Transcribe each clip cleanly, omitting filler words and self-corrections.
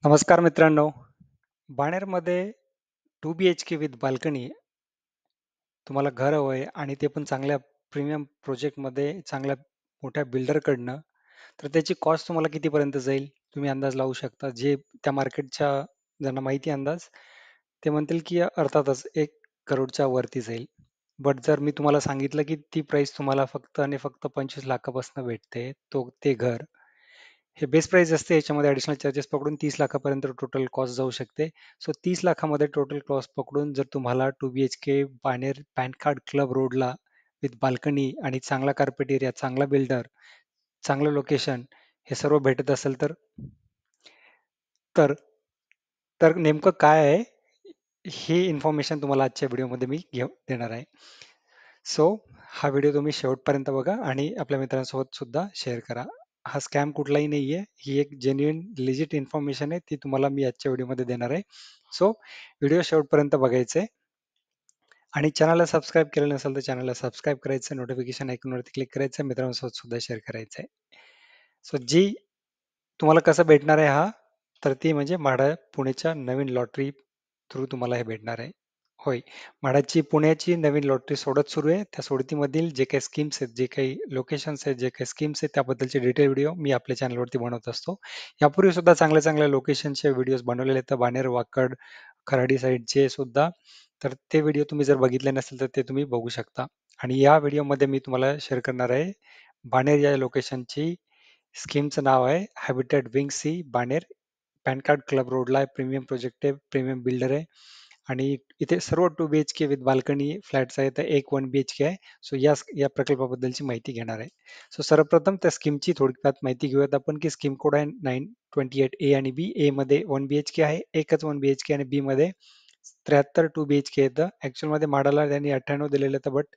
नमस्कार मित्रांनो. बाणेरमध्ये 2 BHK with balcony तुम्हाला घर हवंय आणि ते पण चांगल्या प्रीमियम प्रोजेक्टमध्ये चांगल्या मोठ्या बिल्डरकडनं, तर त्याची कॉस्ट तुम्हाला कितीपर्यंत जाईल? तुम्ही अंदाज लावू शकता. जे त्या मार्केटच्या ज्यांना माहिती आहे अंदाज, ते म्हणतील की अर्थातच 1 करोडच्या वरती जाईल. बट जर मी तुम्हाला सांगितलं की ती प्राईस तुम्हाला फक्त आणि फक्त 25 लाखापासून भेटते, ते घर. हे बेस्ट प्राइस असते. याच्यामध्ये ॲडिशनल चार्जेस पकडून 30 लाखापर्यंत टोटल कॉस्ट जाऊ शकते. सो 30 लाखामध्ये टोटल कॉस्ट पकडून जर तुम्हाला 2 BHK Baner pan card club रोडला विथ बाल्कनी आणि चांगला कार्पेट एरिया, चांगला बिल्डर, चांगलं लोकेशन हे सर्व भेटत असेल तर तर नेमकं काय आहे, ही इन्फॉर्मेशन तुम्हाला आजच्या व्हिडिओमध्ये मी देणार आहे. सो हा व्हिडिओ तुम्ही शेवटपर्यंत बघा आणि आपल्या मित्रांसोबत सुद्धा शेअर करा. हा स्कॅम कुठलाही नाहीये. ही एक जेन्युइन लिजिट इन्फॉर्मेशन आहे. ती तुम्हाला मी आजच्या व्हिडिओमध्ये देणार आहे. सो व्हिडिओ शेवटपर्यंत बघायचे आणि चॅनलला सबस्क्राईब केलं नसेल तर चॅनलला सबस्क्राईब करायचं, नोटिफिकेशन आयकॉनवरती क्लिक करायचं, मित्रांसोबत सुद्धा शेअर करायचं आहे. सो तुम्हाला कसं भेटणार आहे हा, तर ती म्हणजे म्हाडा पुणेच्या नवीन लॉटरी थ्रू तुम्हाला हे भेटणार आहे. होय, म्हाडाची पुण्याची नवीन लॉटरी सोडत सुरू आहे. त्या सोडतीमधील जे काही स्कीम्स आहेत, जे काही लोकेशन्स आहेत, जे काही स्कीम्स आहेत, त्याबद्दलचे डिटेल व्हिडिओ मी आपल्या चॅनलवरती बनवत असतो. यापूर्वी सुद्धा चांगल्या चांगल्या लोकेशनचे व्हिडिओज बनवलेले आहेत, बाणेर, वाकड, खराडी साईडचे सुद्धा. तर ते व्हिडिओ तुम्ही जर बघितले नसेल तर ते तुम्ही बघू शकता. आणि या व्हिडिओमध्ये मी तुम्हाला शेअर करणार आहे बाणेर या लोकेशनची स्कीमचं नाव आहे habitat wing C Baner. Pan card club रोडला आहे. प्रीमियम प्रोजेक्ट आहे, प्रीमियम बिल्डर आहे आणि इथे सर्व 2 BHK विथ बाल्कनी फ्लॅट्स आहेत. तर एक 1 BHK आहे. सो या प्रकल्पाबद्दलची माहिती घेणार आहे. सो सर्वप्रथम त्या स्कीमची थोडक्यात माहिती घेऊयात आपण की स्कीम कोड आहे 928A आणि बी. ए मध्ये 1 BHK आहे, एकच 1 BHK आणि बी मध्ये 73 2 BHK येतं. ॲक्च्युअलमध्ये म्हाडाला त्यांनी 98 दिलेलं होतं, बट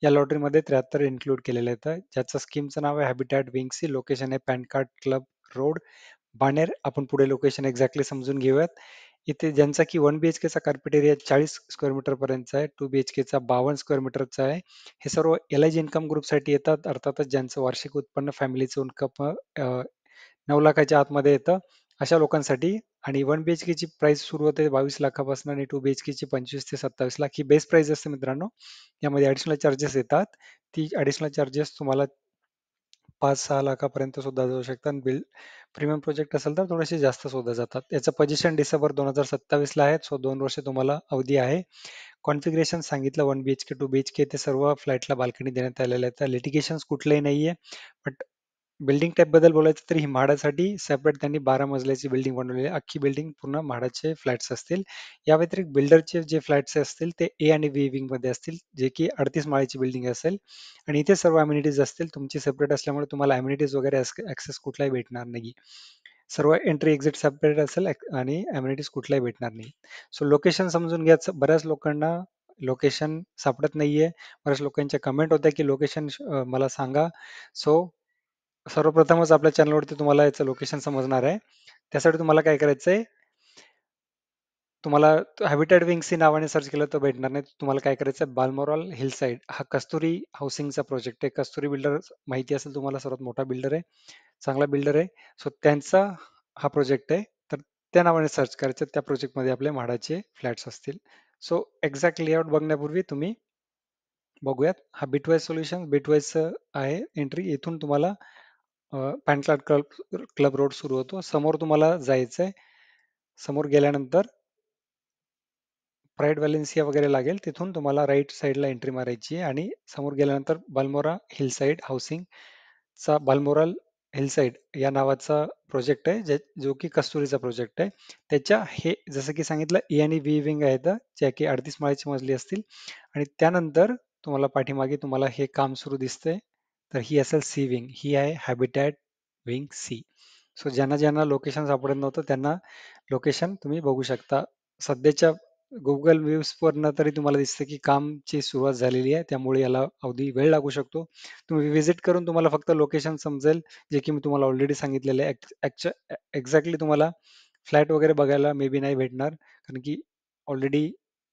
या लॉटरीमध्ये 73 इन्क्लूड केलेलं येतं. ज्याचं स्कीमचं नाव आहे हॅबिटॅट विंगसी. लोकेशन आहे pan card club road, Baner. आपण पुढे लोकेशन एक्झॅक्टली समजून घेऊयात. इथे ज्यांचा की 1 BHKचा कार्पेट एरिया 40 स्क्वेअर मीटर पर्यंतचा आहे, 2 BHKचा 52 स्क्वेअर मीटरचा आहे. हे सर्व LIG इन्कम ग्रुपसाठी येतात. अर्थातच ज्यांचं वार्षिक उत्पन्न फॅमिलीचं इन्कम 9 लाखाच्या आतमध्ये येतं, अशा लोकांसाठी. आणि 1 BHKची प्राइस सुरू होते 22 लाखापासून आणि 2 BHKची 25 ते 27 लाख ही बेस्ट प्राइस असते मित्रांनो. यामध्ये ॲडिशनल चार्जेस येतात. ती ॲडिशनल चार्जेस तुम्हाला 5-6 लाखापर्यंत सुद्धा जाऊ शकतात आणि प्रीमियम प्रोजेक्ट असेल तर थोडेसे जास्त सुद्धा जातात. याचं पोझिशन डिसेंबर 2027 ला आहे. सो 2 वर्ष तुम्हाला अवधी आहे. कॉन्फिगरेशन सांगितलं 1 BHK, 2 BHK ते सर्व फ्लॅटला बाल्कनी देण्यात आलेलं आहे. तर लिटिगेशन्स कुठलंही नाहीये. बट बिल्डिंग टाईप बद्दल बोलायचं तर ही म्हाडासाठी सेपरेट त्यांनी 12 मजल्याची बिल्डिंग बनवलेली आहे. अख्खी बिल्डिंग पूर्ण म्हाडाचे फ्लॅट्स असतील. या व्यतिरिक्त बिल्डरचे जे फ्लॅट्स असतील ते ए आणि बी विंग मध्ये असतील, जे की 38 माळ्याची बिल्डिंग असेल आणि इथे सर्व अम्युनिटीज असतील. तुमची सेपरेट असल्यामुळे तुम्हाला अम्युनिटीज वगैरे ऍक्सेस कुठलाही भेटणार नाही. सर्व एंट्री एक्झिट सेपरेट असेल आणि अम्युनिटीज कुठलाही भेटणार नाही. सो लोकेशन समजून घ्या. बऱ्याच लोकांना लोकेशन सापडत नाहीये. बऱ्याच लोकांच्या कमेंट होत्या की लोकेशन मला सांगा. सो सर्वप्रथमच आपल्या चॅनलवरती तुम्हाला याचं लोकेशन समजणार आहे. त्यासाठी तुम्हाला काय करायचंय, तुम्हाला हॅबिटॅट विंगसी नावाने सर्च केलं तर भेटणार नाही. तुम्हाला काय करायचं, बाल्मोरल हिल साइड हा कस्तुरी हाऊसिंगचा प्रोजेक्ट आहे. कस्तुरी बिल्डर माहिती असेल तुम्हाला, सर्वात मोठा बिल्डर आहे, चांगला बिल्डर आहे. सो त्यांचा हा प्रोजेक्ट आहे. तर त्या नावाने सर्च करायचं. त्या प्रोजेक्टमध्ये आपले म्हाडाचे फ्लॅट्स असतील. सो एक्झॅक्ट लेआउट बघण्यापूर्वी तुम्ही बघूयात. हा बिटवाईज सोल्युशन बिटवाईजचं आहे एंट्री. इथून तुम्हाला पॅन कार्ड क्लब रोड सुरू होतो. समोर तुम्हाला जायचंय. समोर गेल्यानंतर प्राईड व्हॅलेन्सिया वगैरे लागेल. तिथून तुम्हाला राईट साईडला एंट्री मारायची आहे आणि समोर गेल्यानंतर बाल्मोरा हिल साइड हाऊसिंगचा बाल्मोरल हिल साइड या नावाचा प्रोजेक्ट आहे, जो की कस्तुरीचा प्रोजेक्ट आहे. त्याच्या हे जसं की सांगितलं ए आणि बी विंग आहेत, ज्या की 38 माळ्याची मजली असतील. आणि त्यानंतर तुम्हाला पाठीमागे तुम्हाला हे काम सुरू दिसतंय. तर ही असेल सी विंग. ही आहे हॅबिटॅट विंग सी. सो ज्यांना ज्यांना लोकेशन सापडत नव्हतं त्यांना लोकेशन तुम्ही बघू शकता. सध्याच्या गुगल व्ह्यूजवरनं तरी तुम्हाला दिसतं की कामची सुरुवात झालेली आहे. त्यामुळे याला अवधी वेळ लागू शकतो. तुम्ही व्हिजिट करून तुम्हाला फक्त लोकेशन समजेल, जे की मी तुम्हाला ऑलरेडी सांगितलेलं आहे. एक्झॅक्टली तुम्हाला फ्लॅट वगैरे बघायला मे बी नाही भेटणार, कारण की ऑलरेडी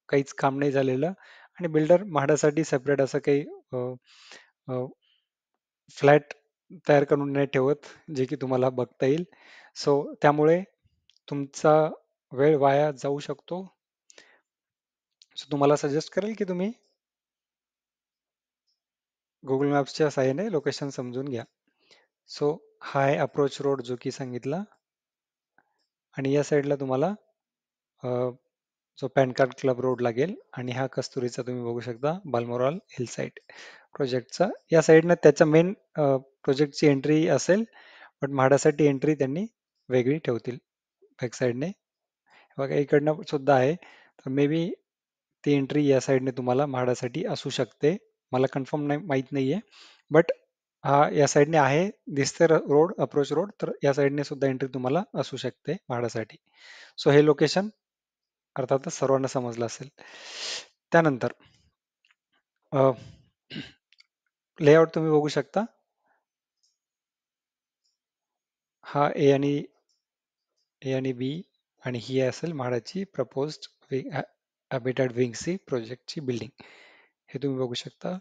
काहीच काम नाही झालेलं आणि बिल्डर म्हाडासाठी सेपरेट असं काही फ्लॅट तयार करून नाही ठेवत, जे की तुम्हाला बघता येईल. सो त्यामुळे तुमचा वेळ वाया जाऊ शकतो. सो तुम्हाला सजेस्ट करेल की तुम्ही गुगल मॅप्सच्या साहाय्याने लोकेशन समजून घ्या. सो हा आहे अप्रोच रोड जो की सांगितला, आणि या साईडला तुम्हाला जो पॅन कार्ड क्लब रोड लागेल, आणि हा कस्तुरीचा तुम्ही बघू शकता बालमोराल हिल साईड प्रोजेक्टचा. या साईडनं त्याचा मेन प्रोजेक्टची एंट्री असेल, पण म्हाडासाठी एंट्री त्यांनी वेगळी ठेवतील बॅक साईडने. बघा इकडनं सुद्धा आहे, तर मे बी ती एंट्री या साईडने तुम्हाला म्हाडासाठी असू शकते. मला कन्फर्म नाही, माहीत नाहीये, बट हा या साईडने आहे दिसते रोड, अप्रोच रोड, तर या साईडने सुद्धा एंट्री तुम्हाला असू शकते म्हाडासाठी. सो हे लोकेशन अर्थातच सर्वांना समजलं असेल. त्यानंतर लेआउट तुम्ही बघू शकता. हा ए आणि बी, आणि ही असेल म्हाडाची प्रपोज्ड हॅबिटॅट विंग सी प्रोजेक्टची बिल्डिंग, हे तुम्ही बघू शकता.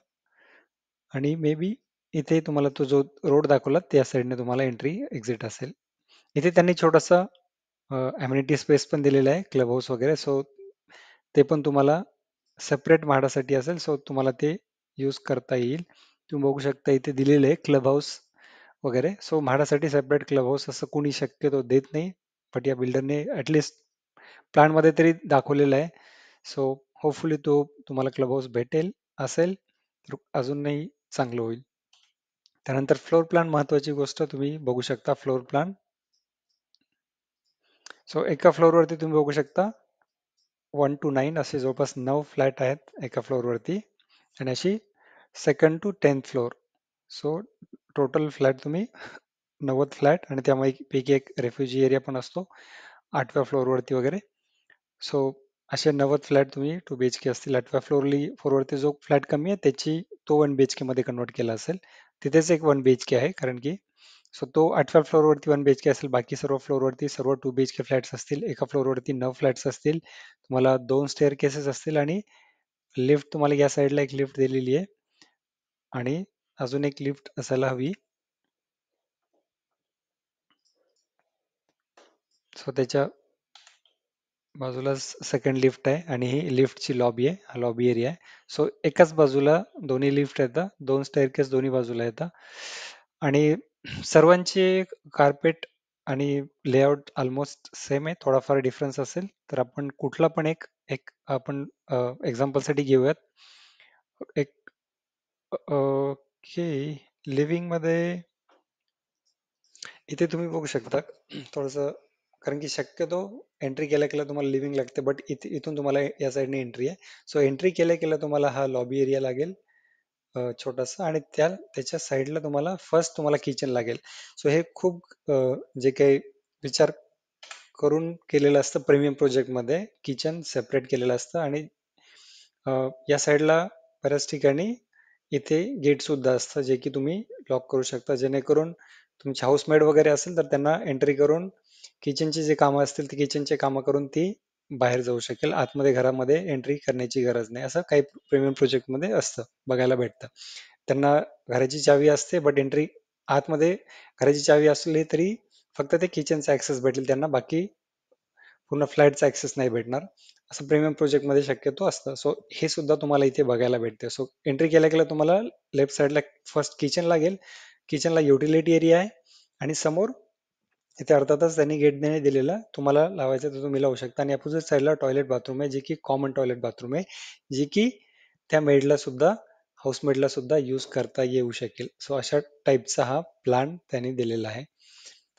आणि मे बी इथे तुम्हाला तो जो रोड दाखवला त्या साईडने तुम्हाला एंट्री एक्झिट असेल. इथे त्यांनी छोटासा अम्युनिटी स्पेस पण दिलेला आहे, क्लब हाऊस वगैरे. सो ते पण तुम्हाला सेपरेट म्हाडासाठी असेल, सो तुम्हाला ते यूज करता येईल. तुम्ही बघू शकता इथे दिलेले आहे क्लब हाऊस वगैरे. सो म्हाडासाठी सेपरेट क्लब हाऊस असं कोणी शक्यतो देत नाही, बट या बिल्डरने ऍटलिस्ट प्लॅन मध्ये तरी दाखवलेला आहे. सो होपफुली तो तुम्हाला क्लब हाऊस भेटेल असेल तर अजूनही चांगलं होईल. त्यानंतर फ्लोर प्लॅन, महत्वाची गोष्ट तुम्ही बघू शकता फ्लोर प्लॅन. सो एका फ्लोअरवरती तुम्ही बघू शकता 1 to 9 असे जवळपास 9 फ्लॅट आहेत एका फ्लोअरवरती, आणि अशी second to 10th floor. So total flat तुम्ही 90 फ्लॅट, आणि त्यापैकी एक रेफ्युजी एरिया पण असतो 8व्या फ्लोअरवरती वगैरे. सो असे 90 फ्लॅट तुम्ही 2 BHK असतील. 8व्या फ्लोअरवरती जो फ्लॅट कमी आहे त्याची तो 1 BHK मध्ये कन्वर्ट केला असेल. तिथेच एक 1 BHK आहे, कारण की सो तो 8व्या फ्लोअरवरती 1 BHK असेल. बाकी सर्व फ्लोअरवरती सर्व 2 BHK फ्लॅट्स असतील. एका फ्लोअरवरती 9 फ्लॅट्स असतील. तुम्हाला 2 स्टेअर केसेस असतील, आणि लिफ्ट तुम्हाला या साईडला एक लिफ्ट दिलेली आहे, आणि अजून एक लिफ्ट असायला हवी. सो त्याच्या बाजूला सेकंड लिफ्ट आहे, आणि ही लिफ्टची लॉबी आहे, हा लॉबी एरिया आहे. सो एकाच बाजूला दोन्ही लिफ्ट येतात, 2 स्टेअरकेस दोन्ही बाजूला येतात, आणि सर्वांचे कार्पेट आणि लेआउट ऑलमोस्ट सेम आहे. थोडाफार डिफरन्स असेल तर आपण कुठला पण एक एक आपण एक्झाम्पल साठी घेऊयात. एक ओके, लिव्हिंग मध्ये इथे तुम्ही बघू शकता थोडस, कारण की शक्यतो एंट्री केल्या केल्या तुम्हाला लिव्हिंग लागते, बट इथून तुम्हाला या साईडने एंट्री आहे. सो एंट्री केल्या केल्या तुम्हाला हा लॉबी एरिया लागेल छोटासा, आणि त्याच्या साईडला तुम्हाला फर्स्ट तुम्हाला किचन लागेल. सो हे खूप जे काही विचार करून केलेलं असतं प्रीमियम प्रोजेक्ट मध्ये, किचन सेपरेट केलेलं असतं. आणि या साईडला बऱ्याच ठिकाणी इथे गेट सुद्धा असतं, जे की तुम्ही लॉक करू शकता, जेणेकरून तुमची हाऊसमेड वगैरे असेल तर त्यांना एंट्री करून किचनची जे कामं असतील ते किचनचे कामं करून ती बाहेर जाऊ शकेल. आतमध्ये घरामध्ये एंट्री करण्याची गरज नाही. असं काही प्रीमियम प्रोजेक्ट मध्ये असतं, बघायला भेटतं. त्यांना घराची चावी असते, बट एंट्री आतमध्ये घराची चावी असली तरी फक्त ते किचनचा ऍक्सेस भेटेल त्यांना, बाकी पूर्ण फ्लॅटचा ऍक्सेस नाही भेटणार. असं प्रीमियम प्रोजेक्ट मध्ये शक्यतो असतं. सो हे सुद्धा तुम्हाला इथे बघायला भेटते. सो एंट्री केल्या केल्या तुम्हाला लेफ्ट साईडला फर्स्ट किचन लागेल. किचनला युटिलिटी एरिया आहे, आणि समोर इथे अर्थातच त्यांनी गेटने दिलेला, तुम्हाला लावायचं तर तुम्ही लावू शकता. आणि अपोजिट साईडला टॉयलेट बाथरूम आहे, जे की कॉमन टॉयलेट बाथरूम आहे, जे की त्या मेडला सुद्धा, हाऊसमेडला सुद्धा यूज करता येऊ शकेल. सो अशा टाईपचा हा प्लॅन त्यांनी दिलेला आहे,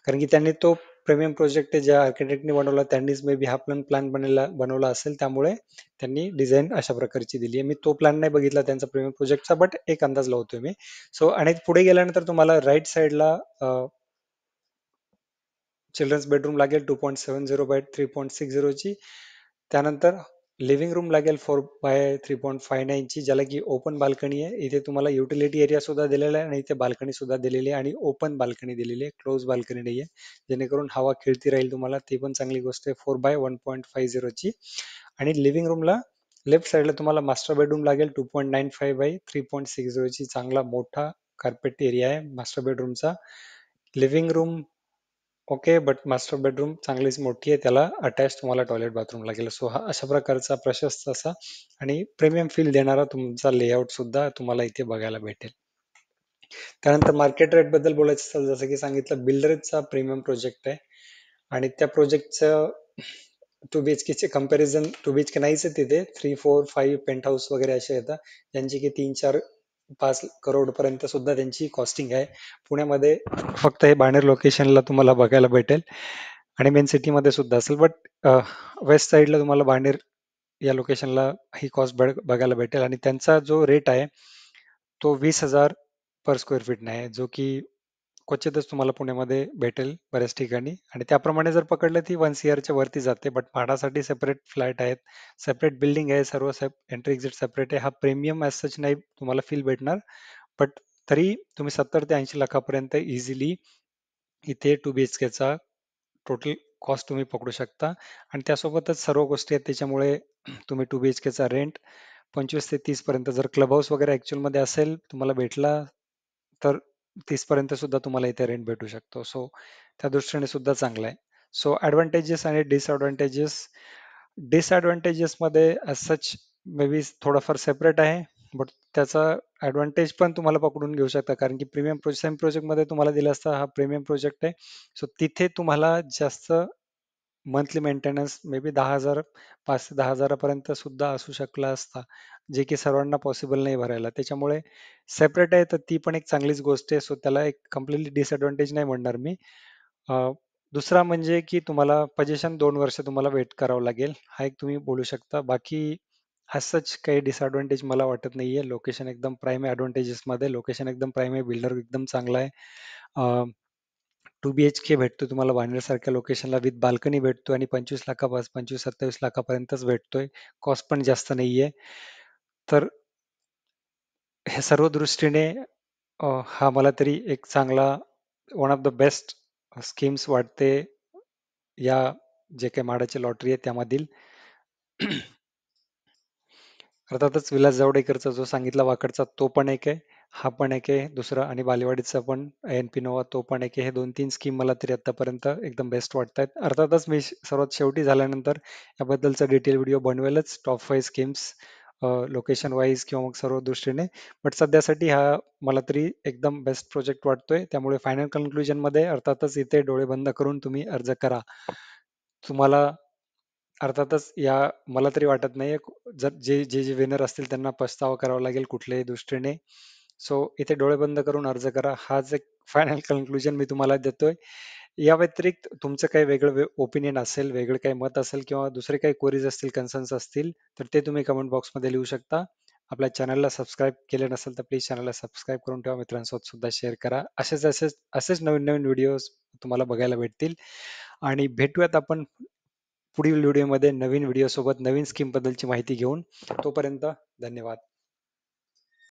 कारण की त्यांनी तो प्रीमियम प्रोजेक्ट ज्या आर्किटेक्टने बनवला त्यांनीच मे बी हा प्लॅन बनवला असेल, त्यामुळे त्यांनी डिझाईन अशा प्रकारची दिली आहे. मी तो प्लॅन नाही बघितला त्यांचा प्रीमियम प्रोजेक्टचा, बट एक अंदाज लावतोय मी. सो आणि पुढे गेल्यानंतर तुम्हाला राईट साईडला चिल्ड्रन्स बेडरूम लागेल 2.70 बाय 3.60 ची. त्यानंतर लिव्हिंग रूम लागेल 4 बाय 3.59 ची, ज्याला की ओपन बाल्कनी आहे. इथे तुम्हाला युटिलिटी एरिया सुद्धा दिलेला आहे, आणि इथे बाल्कनी सुद्धा दिलेली आहे, आणि ओपन बाल्कनी दिलेली आहे, क्लोज बाल्कनी नाही आहे, जेणेकरून हवा खेळती राहील तुम्हाला. ती पण चांगली गोष्ट आहे. 4 बाय 1.50 ची. आणि लिव्हिंग रूमला लेफ्ट साईडला तुम्हाला मास्टर बेडरूम लागेल 2.95 बाय 3.60 ची. चांगला मोठा कार्पेट एरिया आहे मास्टर बेडरूमचा. Living room okay, but master bedroom चांगलीच मोठी आहे. त्याला अटॅच तुम्हाला टॉयलेट बाथरूम लागेल. सो हा अशा प्रकारचा प्रशस्त असा आणि प्रीमियम फील देणारा तुमचा लेआउट सुद्धा तुम्हाला इथे बघायला भेटेल. त्यानंतर मार्केट रेट बद्दल बोलायचं असेल, जसं की सांगितलं, बिल्डरचा प्रीमियम प्रोजेक्ट आहे आणि त्या प्रोजेक्टचं टू बी एच केचे comparison, two B H K नाहीच आहे तिथे, 3, 4, 5 पेंट हाऊस वगैरे असे येतात ज्यांची की 3, 4, 5 करोड पर्यंत सुद्धा त्यांची कॉस्टिंग आहे. पुण्यामध्ये फक्त हे बाणेर लोकेशनला तुम्हाला बघायला भेटेल आणि मेन सिटीमध्ये सुद्धा असेल, बट वेस्ट साईडला तुम्हाला बाणेर या लोकेशनला ही कॉस्ट बघायला भेटेल आणि त्यांचा जो रेट आहे तो 20,000 पर स्क्वेअर फीट नाही, जो की क्वचितच तुम्हाला पुण्यामध्ये भेटेल बऱ्याच ठिकाणी. आणि त्याप्रमाणे जर पकडलं ती 1 CR वरती जाते, बट भाडासाठी सेपरेट फ्लॅट आहेत, सेपरेट बिल्डिंग आहे, सर्व एंट्री एक्झिट सेपरेट आहे. हा प्रीमियम ॲज सच नाही तुम्हाला फील भेटणार, बट तरी तुम्ही 70 ते 80 लाखापर्यंत इझिली इथे 2 BHKचा टोटल कॉस्ट तुम्ही पकडू शकता. आणि त्यासोबतच सर्व गोष्टी आहेत, त्याच्यामुळे तुम्ही 2 BHKचा रेंट 25 ते 30 पर्यंत, जर क्लब हाऊस वगैरे ऍक्च्युअल मध्ये असेल तुम्हाला भेटला तर 30 पर्यंत सुद्धा तुम्हाला इथे रेंट भेटू शकतो. सो त्या दृष्टीने सुद्धा चांगलं आहे. सो ऍडव्हान्टेजेस आणि डिसएडव्हान्टेजेस, डिसएडव्हान्टेजेस मध्ये सच मे बी थोडंफार सेपरेट आहे, बट त्याचा ऍडव्हान्टेज पण तुम्हाला पकडून घेऊ शकता, कारण की प्रीमियम सेम प्रोजेक्ट मध्ये तुम्हाला दिलं असतं, हा प्रीमियम प्रोजेक्ट आहे. सो तिथे तुम्हाला जास्त मंथली मेंटेनन्स मे बी 10,000, 5 ते 10,000पर्यंत सुद्धा असू शकला असता, जे की सर्वांना पॉसिबल नाही भरायला. त्याच्यामुळे सेपरेट आहे तर ती पण एक चांगलीच गोष्ट आहे. सो त्याला एक कम्प्लिटली डिसएडव्हान्टेज नाही म्हणणार मी. अं, दुसरा म्हणजे की तुम्हाला पोझिशन 2 वर्ष तुम्हाला वेट करावं लागेल, हा एक तुम्ही बोलू शकता. बाकी as सच काही डिसएडव्हान्टेज मला वाटत नाहीये. लोकेशन एकदम प्राईम आहे, ऍडव्हान्टेजेस मध्ये लोकेशन एकदम प्राईम आहे, बिल्डर एकदम चांगला आहे. 2 BHK भेटतो तुम्हाला वांद्रे लोकेशनला विथ बाल्कनी भेटतो आणि 25 लाखापासून 25-27 लाखापर्यंतच भेटतोय. कॉस्ट पण जास्त नाहीये. तर हे सर्व दृष्टीने हा मला तरी एक चांगला, one of the best schemes वाटते या जे काही म्हाडाची लॉटरी आहे त्यामधील. अर्थातच विलास जावडेकरचा जो सांगितला वाकडचा तो पण एक आहे, हा पण एक आहे दुसरा, आणि बालेवाडीचा पण ANP नोवा तो पण एक आहे. हे 2-3 स्कीम मला तरी आतापर्यंत एकदम बेस्ट वाटत आहेत. अर्थातच मी सर्वात शेवटी झाल्यानंतर याबद्दलचा डिटेल व्हिडिओ बनवेलच, टॉप 5 स्कीम्स लोकेशन वाईज किंवा मग सर्व दृष्टीने. बट सध्यासाठी हा मला तरी एकदम बेस्ट प्रोजेक्ट वाटतोय. त्यामुळे फायनल कन्क्लुजन मध्ये अर्थातच इथे डोळे बंद करून तुम्ही अर्ज करा. तुम्हाला अर्थातच या मला तरी वाटत नाहीये जर जे जे जे विनर असतील त्यांना पछतावा करावा लागेल कुठल्याही दृष्टीने. सो इथे डोळे बंद करून अर्ज करा, हाच एक फायनल कन्क्लुजन मी तुम्हाला देतोय. या व्यतिरिक्त तुमचं काही वेगळं ओपिनियन असेल, वेगळं काही मत असेल किंवा दुसरे काही क्वेरीज असतील, कन्सर्न्स असतील, तर ते तुम्ही कमेंट बॉक्समध्ये लिहू शकता. आपल्या चॅनलला सबस्क्राईब केले नसेल तर प्लीज चॅनलला सबस्क्राईब करून ठेवा, मित्रांसोबत सुद्धा शेअर करा. असेच नवीन नवीन व्हिडिओज तुम्हाला बघायला भेटतील. आणि भेटूयात आपण पुढील व्हिडिओमध्ये नवीन व्हिडिओ सोबत नवीन स्कीम बद्दलची माहिती घेऊन. तोपर्यंत धन्यवाद.